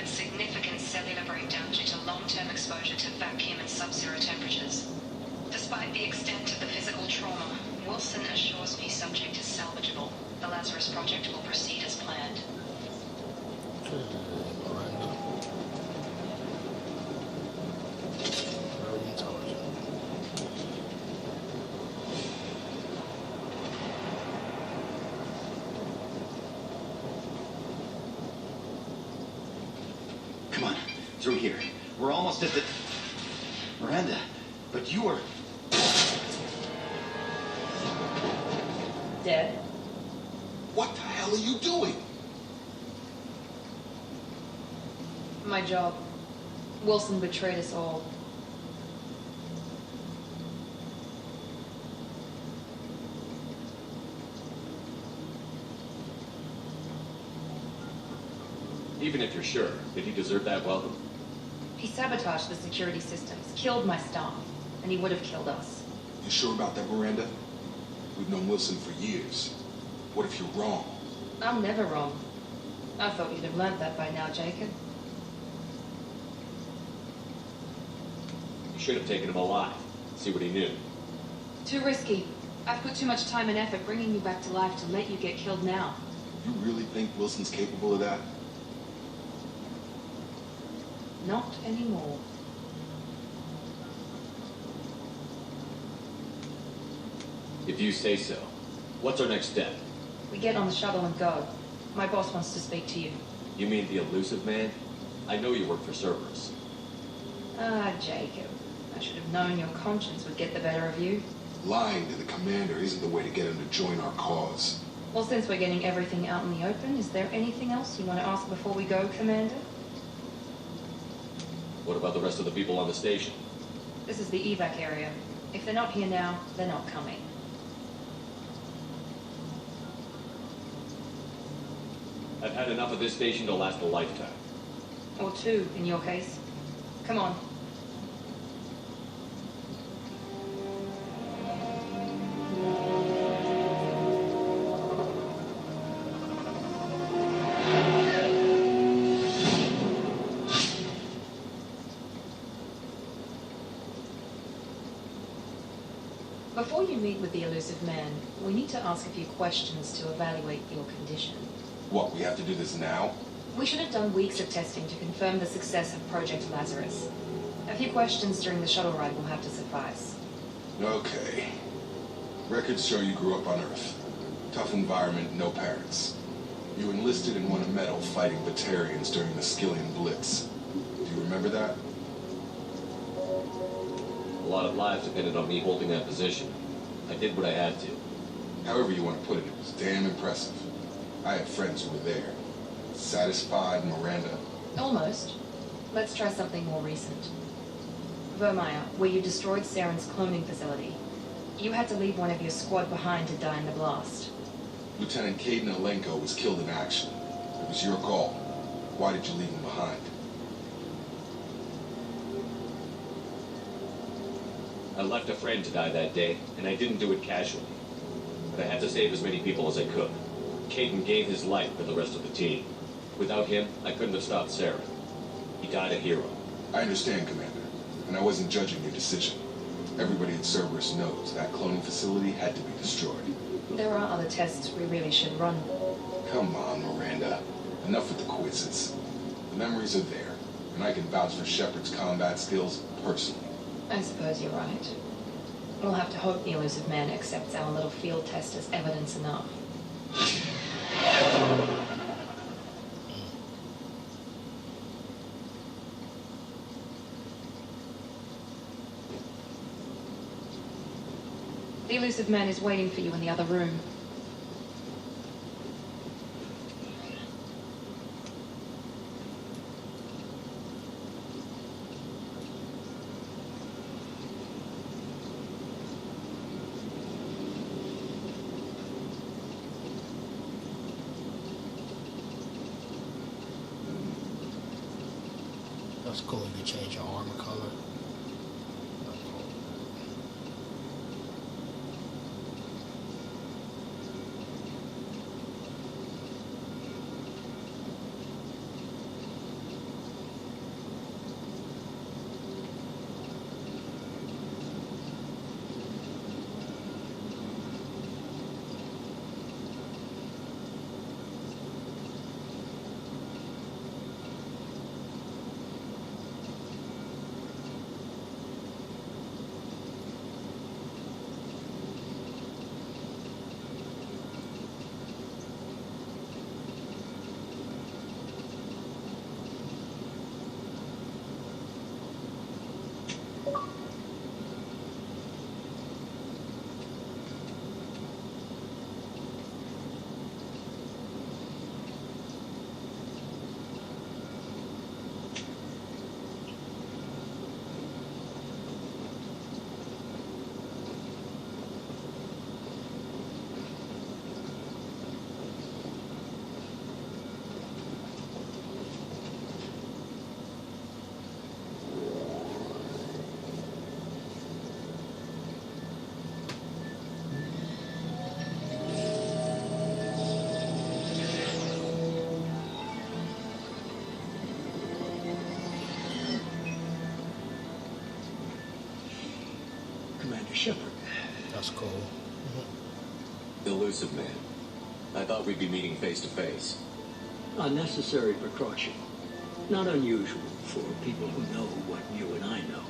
suffered significant cellular breakdown due to long-term exposure to vacuum and sub-zero temperatures. Despite the extent of the physical trauma, Wilson assures me subject is salvageable. The Lazarus Project will proceed as planned. Come on, through here. We're almost at the... Miranda, but you are... Dead? What the hell are you doing? My job. Wilson betrayed us all. Even if you're sure, did he deserve that welcome? He sabotaged the security systems, killed my staff, and he would have killed us. You sure about that, Miranda? We've known Wilson for years. What if you're wrong? I'm never wrong. I thought you'd have learned that by now, Jacob. You should have taken him alive. See what he knew. Too risky. I've put too much time and effort bringing you back to life to let you get killed now. You really think Wilson's capable of that? Not anymore. If you say so. What's our next step? We get on the shuttle and go. My boss wants to speak to you. You mean the elusive man? I know you work for Cerberus. Ah, Jacob. I should have known your conscience would get the better of you. Lying to the commander isn't the way to get him to join our cause. Well, since we're getting everything out in the open, is there anything else you want to ask before we go, Commander? What about the rest of the people on the station? This is the evac area. If they're not here now, they're not coming. I've had enough of this station to last a lifetime. Or two, in your case. Come on. Before you meet with the elusive man, we need to ask a few questions to evaluate your condition. What, we have to do this now? We should have done weeks of testing to confirm the success of Project Lazarus. A few questions during the shuttle ride will have to suffice. Okay. Records show you grew up on Earth. Tough environment, no parents. You enlisted and won a medal fighting Batarians during the Skillian Blitz. Do you remember that? A lot of lives depended on me holding that position. I did what I had to. However you want to put it, it was damn impressive. I had friends who were there. Satisfied, Miranda? Almost. Let's try something more recent. Vermeer, where you destroyed Saren's cloning facility. You had to leave one of your squad behind to die in the blast. Lieutenant Caden Alenko was killed in action. It was your call. Why did you leave him behind? I left a friend to die that day, and I didn't do it casually. But I had to save as many people as I could. Caden gave his life for the rest of the team. Without him, I couldn't have stopped Saren. He died a hero. I understand, Commander, and I wasn't judging your decision. Everybody at Cerberus knows that cloning facility had to be destroyed. There are other tests we really should run. Come on, Miranda. Enough with the quizzes. The memories are there, and I can vouch for Shepard's combat skills personally. I suppose you're right. We'll have to hope the elusive man accepts our little field test as evidence enough. The elusive man is waiting for you in the other room. That's cool. You can change your armor color. to Shepard. That's cool. Elusive Man. I thought we'd be meeting face to face. A necessary precaution. Not unusual for people who know what you and I know.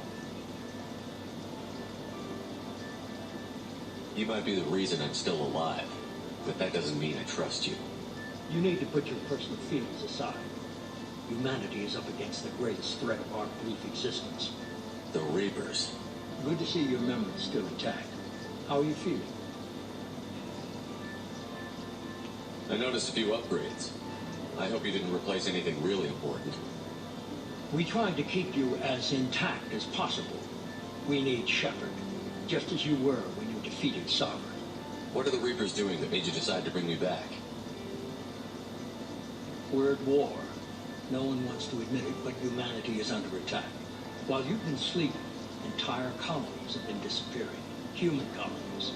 You might be the reason I'm still alive, but that doesn't mean I trust you. You need to put your personal feelings aside. Humanity is up against the greatest threat of our brief existence. The Reapers. Good to see your memory still intact. How are you feeling? I noticed a few upgrades. I hope you didn't replace anything really important. We tried to keep you as intact as possible. We need Shepard, just as you were when you defeated Sovereign. What are the Reapers doing that made you decide to bring me back? We're at war. No one wants to admit it, but humanity is under attack. While you've been sleeping, entire colonies have been disappearing. Human colonies.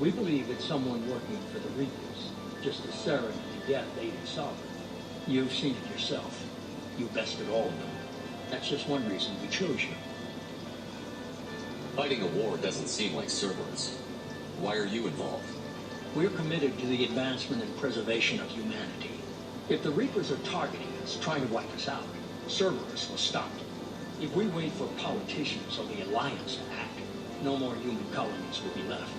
We believe it's someone working for the Reapers, just as Saren and Geth aided Sovereign. You've seen it yourself. You bested all of them. That's just one reason we chose you. Fighting a war doesn't seem like Cerberus. Why are you involved? We're committed to the advancement and preservation of humanity. If the Reapers are targeting us, trying to wipe us out, Cerberus will stop them. If we wait for politicians or the Alliance to act, no more human colonies will be left.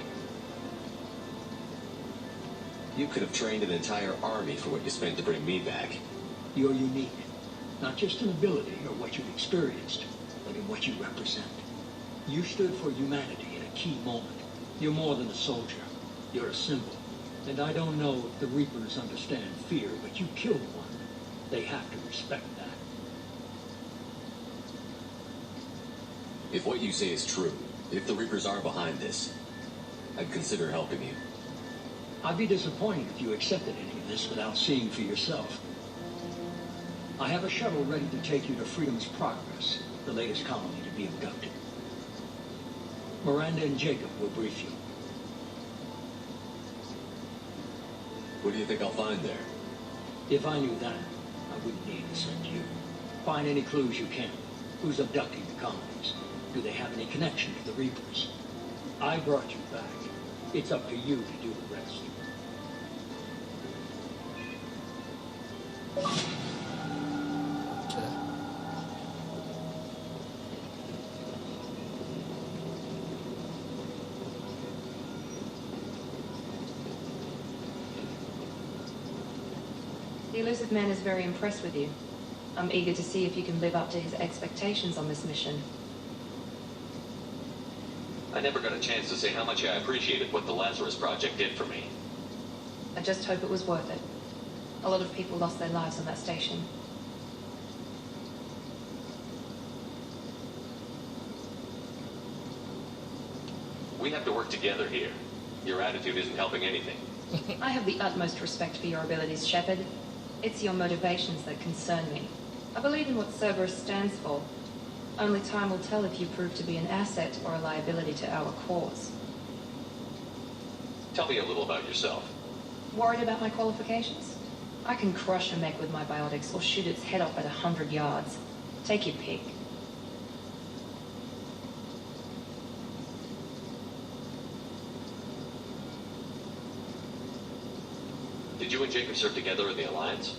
You could have trained an entire army for what you spent to bring me back. You're unique, not just in ability or what you've experienced, but in what you represent. You stood for humanity at a key moment. You're more than a soldier. You're a symbol. And I don't know if the Reapers understand fear, but you killed one. They have to respect that. If what you say is true, if the Reapers are behind this, I'd consider helping you. I'd be disappointed if you accepted any of this without seeing for yourself. I have a shuttle ready to take you to Freedom's Progress, the latest colony to be abducted. Miranda and Jacob will brief you. What do you think I'll find there? If I knew that, I wouldn't need to send you. Find any clues you can. Who's abducting the colonies? Do they have any connection to the Reapers? I brought you back. It's up to you to do the rest. Okay. The Elusive Man is very impressed with you. I'm eager to see if you can live up to his expectations on this mission. I never got a chance to say how much I appreciated what the Lazarus Project did for me. I just hope it was worth it. A lot of people lost their lives on that station. We have to work together here. Your attitude isn't helping anything. I have the utmost respect for your abilities, Shepard. It's your motivations that concern me. I believe in what Cerberus stands for. Only time will tell if you prove to be an asset or a liability to our cause. Tell me a little about yourself. Worried about my qualifications? I can crush a mech with my biotics or shoot its head off at 100 yards. Take your pick. Did you and Jacob serve together in the Alliance?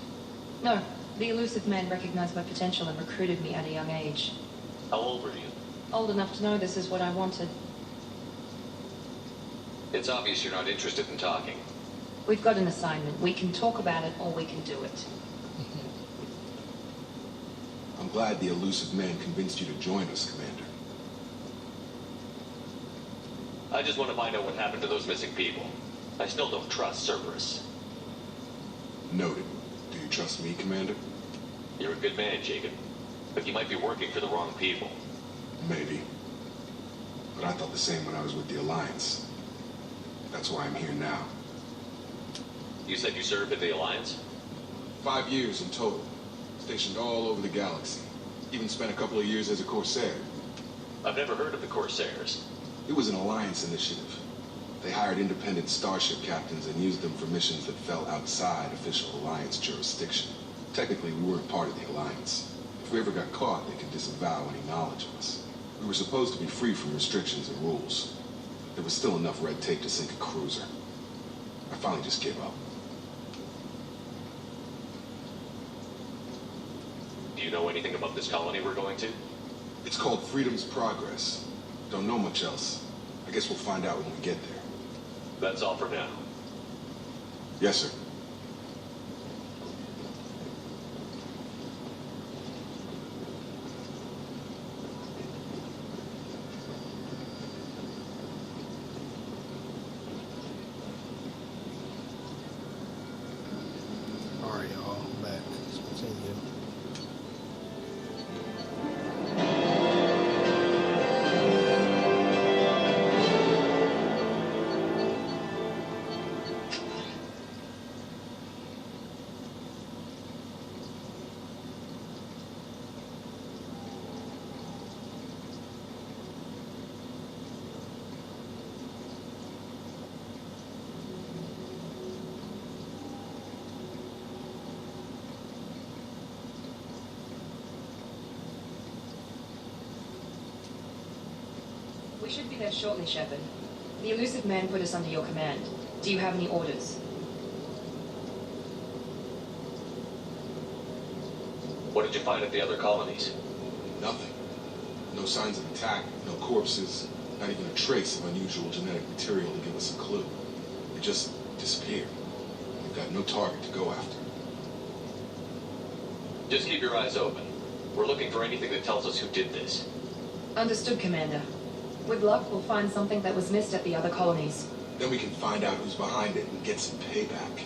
No, the Elusive Man recognized my potential and recruited me at a young age. How old were you? Old enough to know this is what I wanted. It's obvious you're not interested in talking. We've got an assignment. We can talk about it or we can do it. I'm glad the Elusive Man convinced you to join us, Commander. I just want to find out what happened to those missing people. I still don't trust Cerberus. Noted. Do you trust me, Commander? You're a good man, Jacob. But you might be working for the wrong people. Maybe. But I thought the same when I was with the Alliance. That's why I'm here now. You said you served in the Alliance? 5 years in total. Stationed all over the galaxy. Even spent a couple of years as a Corsair. I've never heard of the Corsairs. It was an Alliance initiative. They hired independent starship captains and used them for missions that fell outside official Alliance jurisdiction. Technically, we weren't part of the Alliance. If we ever got caught, they could disavow any knowledge of us. We were supposed to be free from restrictions and rules. There was still enough red tape to sink a cruiser. I finally just gave up. Do you know anything about this colony we're going to? It's called Freedom's Progress. Don't know much else. I guess we'll find out when we get there. That's all for now. Yes, sir. Alright, y'all. I'm back. Let's continue. We should be there shortly, Shepard. The elusive man put us under your command. Do you have any orders? What did you find at the other colonies? Nothing. No signs of attack, no corpses, not even a trace of unusual genetic material to give us a clue. It just disappeared. We've got no target to go after. Just keep your eyes open. We're looking for anything that tells us who did this. Understood, Commander. With luck, we'll find something that was missed at the other colonies. Then we can find out who's behind it and get some payback.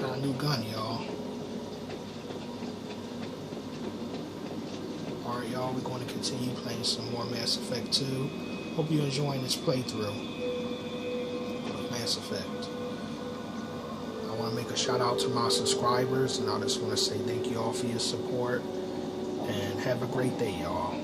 Got a new gun, y'all. Alright, y'all, we're going to continue playing some more Mass Effect 2. Hope you're enjoying this playthrough of Mass Effect. I want to make a shout out to my subscribers, and I just want to say thank you all for your support, and have a great day, y'all.